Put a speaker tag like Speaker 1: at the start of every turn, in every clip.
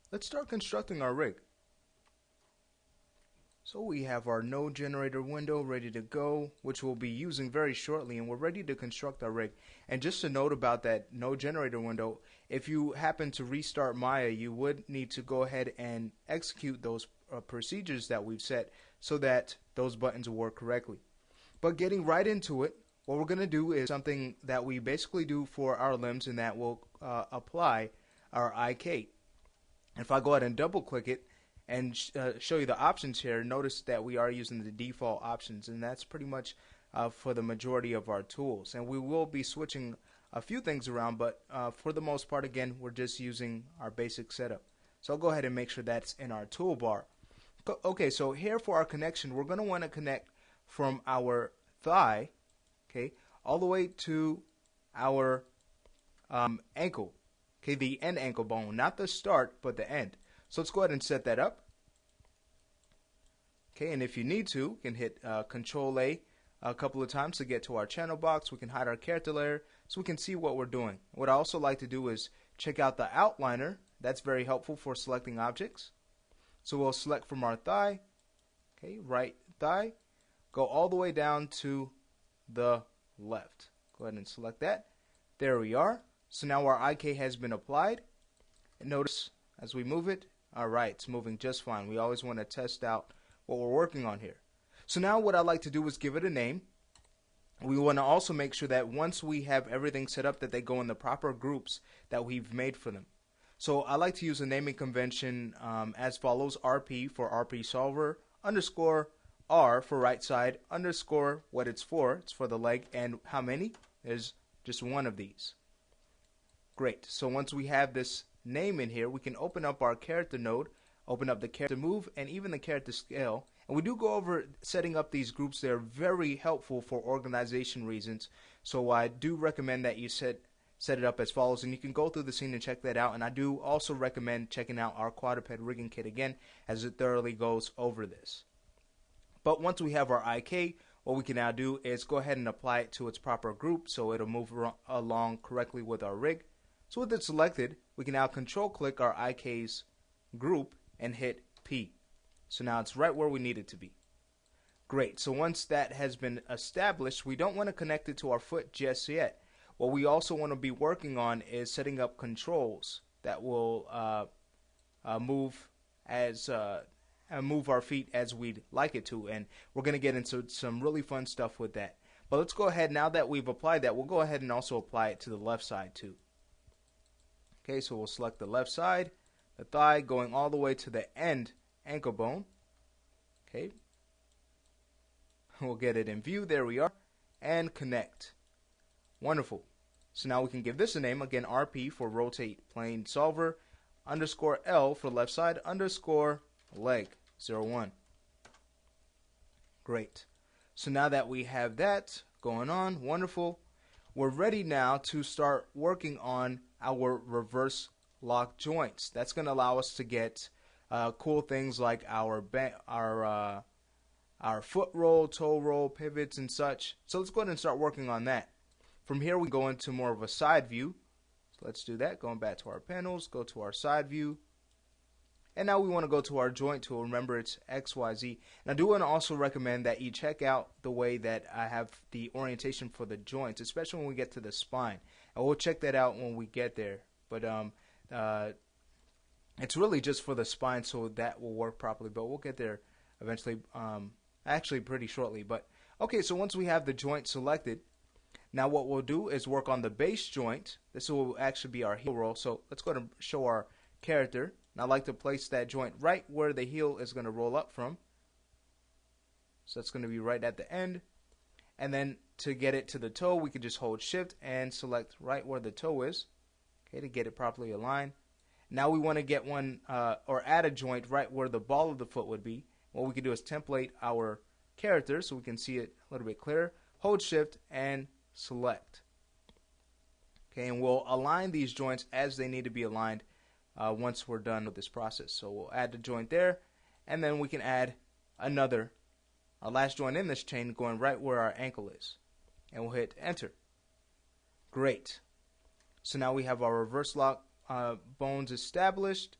Speaker 1: Let's start constructing our rig. So we have our node generator window ready to go, which we'll be using very shortly, and we're ready to construct our rig. And just a note about that node generator window, if you happen to restart Maya, you would need to go ahead and execute those procedures that we've set so that those buttons will work correctly. But getting right into it, what we're going to do is something that we basically do for our limbs, and that will apply our IK. If I go ahead and double click it and show you the options here, notice that we are using the default options, and that's pretty much for the majority of our tools. And we will be switching a few things around, but for the most part, again, we're just using our basic setup. So I'll go ahead and make sure that's in our toolbar. Okay, so here for our connection, we're going to want to connect from our thigh, okay, all the way to our ankle. Okay, the end ankle bone, not the start, but the end. So let's go ahead and set that up. Okay, and if you need to, you can hit Control A a couple of times to get to our channel box. We can hide our character layer so we can see what we're doing. What I also like to do is check out the outliner. That's very helpful for selecting objects. So we'll select from our thigh, okay, right thigh, go all the way down to the left. Go ahead and select that. There we are. So now our IK has been applied. And notice as we move it, alright, it's moving just fine. We always want to test out what we're working on here. So now what I like to do is give it a name. We want to also make sure that once we have everything set up that they go in the proper groups that we've made for them. So I like to use a naming convention as follows: RP for RP solver, underscore R for right side, underscore what it's for the leg, and how many? There's just one of these. Great. So once we have this name in here, we can open up our character node, open up the character move, and even the character scale. And we do go over setting up these groups. They're very helpful for organization reasons. So I do recommend that you set it up as follows, and you can go through the scene and check that out. And I do also recommend checking out our quadruped rigging kit again, as it thoroughly goes over this. But once we have our IK, what we can now do is go ahead and apply it to its proper group so it'll move along correctly with our rig. So with it selected, we can now control click our IK's group and hit P. So now it's right where we need it to be. Great. So once that has been established, we don't want to connect it to our foot just yet. What we also want to be working on is setting up controls that will move our feet as we'd like it to, and we're going to get into some really fun stuff with that. But let's go ahead, now that we've applied that, we'll go ahead and also apply it to the left side too. Okay, so we'll select the left side, the thigh, going all the way to the end ankle bone. Okay, we'll get it in view. There we are, and connect. Wonderful. So now we can give this a name, again, RP for rotate plane solver, underscore L for left side, underscore leg 01. Great. So now that we have that going on, wonderful, we're ready now to start working on our reverse lock joints. That's going to allow us to get cool things like our foot roll, toe roll, pivots, and such. So let's go ahead and start working on that. From here we go into more of a side view. So let's do that. Going back to our panels, go to our side view. And now we want to go to our joint tool. Remember, it's XYZ. And I do want to also recommend that you check out the way that I have the orientation for the joints, especially when we get to the spine. And we'll check that out when we get there. But it's really just for the spine, so that will work properly. But we'll get there eventually, actually pretty shortly. But okay, so once we have the joint selected, now what we'll do is work on the base joint. This will actually be our heel roll. So let's go ahead and show our character. And I like to place that joint right where the heel is going to roll up from. So that's going to be right at the end. And then to get it to the toe, we can just hold shift and select right where the toe is, okay, to get it properly aligned. Now we want to get one or add a joint right where the ball of the foot would be. What we can do is template our character so we can see it a little bit clearer. Hold shift and select. Okay, and we'll align these joints as they need to be aligned once we're done with this process. So we'll add the joint there, and then we can add our last joint in this chain going right where our ankle is, and we'll hit enter. Great. So now we have our reverse lock bones established.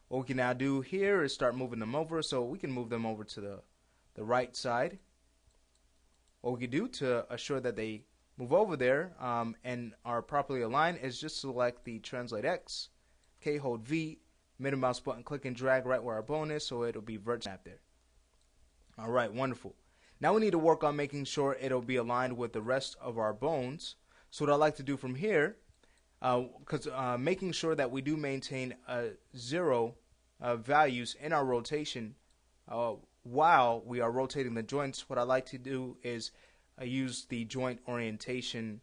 Speaker 1: What we can now do here is start moving them over, so we can move them over to the right side. What we can do to assure that they move over there and are properly aligned is just select the Translate X. Okay, hold V, middle mouse button, click and drag right where our bone is, so it'll be vert snap there. All right, wonderful. Now we need to work on making sure it'll be aligned with the rest of our bones. So what I like to do from here, making sure that we do maintain 0 values in our rotation while we are rotating the joints, what I like to do is use the joint orientation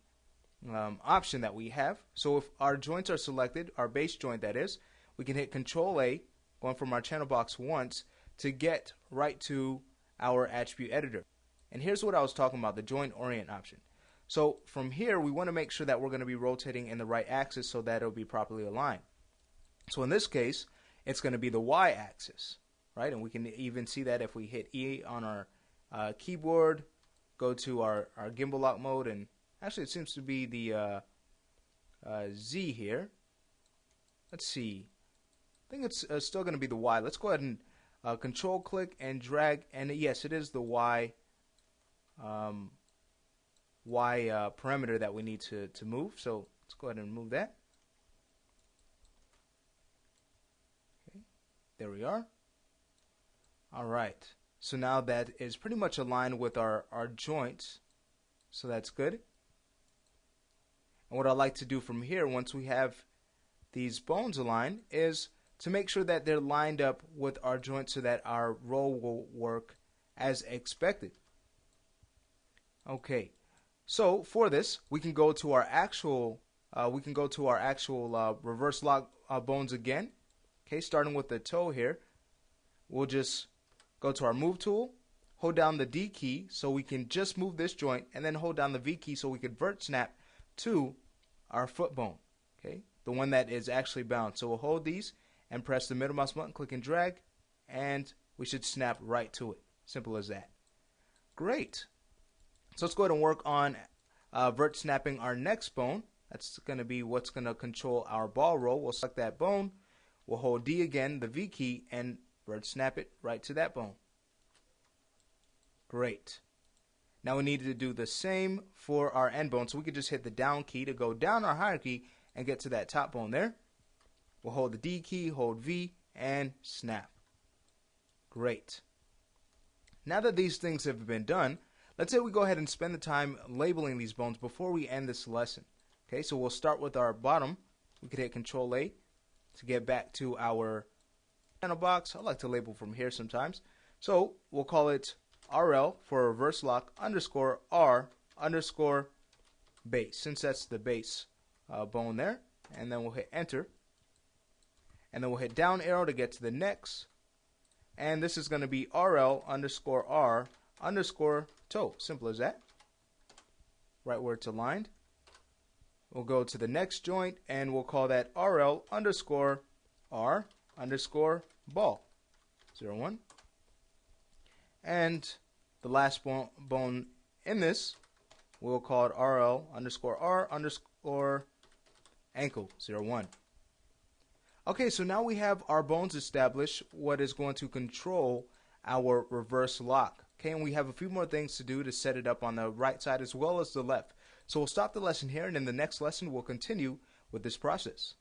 Speaker 1: option that we have. So if our joints are selected, our base joint that is, we can hit Control A, going from our channel box once, to get right to our attribute editor. And here's what I was talking about, the joint orient option. So from here, we want to make sure that we're going to be rotating in the right axis so that it'll be properly aligned. So in this case, it's going to be the Y axis, right? And we can even see that if we hit E on our keyboard, go to our gimbal lock mode, and actually it seems to be the Z here. Let's see. I think it's still going to be the Y. Let's go ahead and control click and drag, and yes, it is the Y parameter that we need to move. So let's go ahead and move that. Okay, there we are. All right. So now that is pretty much aligned with our joints. So that's good. And what I like to do from here, once we have these bones aligned, is to make sure that they're lined up with our joints so that our roll will work as expected. Okay, so for this, we can go to our actual reverse lock bones again. Okay, starting with the toe here, we'll just go to our move tool, hold down the D key so we can just move this joint, and then hold down the V key so we can vert snap to our foot bone. Okay, the one that is actually bound. So we'll hold these and press the middle mouse button, click and drag, and we should snap right to it. Simple as that. Great. So let's go ahead and work on vert snapping our next bone. That's going to be what's going to control our ball roll. We'll select that bone. We'll hold D again, the V key, and vert snap it right to that bone. Great. Now we need to do the same for our end bone. So we could just hit the down key to go down our hierarchy and get to that top bone there. We'll hold the D key, hold V, and snap. Great. Now that these things have been done, let's say we go ahead and spend the time labeling these bones before we end this lesson. Okay, so we'll start with our bottom. We could hit Control A to get back to our channel box. I like to label from here sometimes. So we'll call it RL for reverse lock underscore R underscore base, since that's the base bone there. And then we'll hit enter. And then we'll hit down arrow to get to the next. And this is going to be RL underscore R underscore toe. Simple as that. Right where it's aligned. We'll go to the next joint and we'll call that RL underscore R underscore ball. 0, 1. And the last bone in this, we'll call it RL underscore R underscore ankle. 0, 1. Okay, so now we have our bones established, what is going to control our reverse lock. Okay, and we have a few more things to do to set it up on the right side as well as the left. So we'll stop the lesson here, and in the next lesson we'll continue with this process.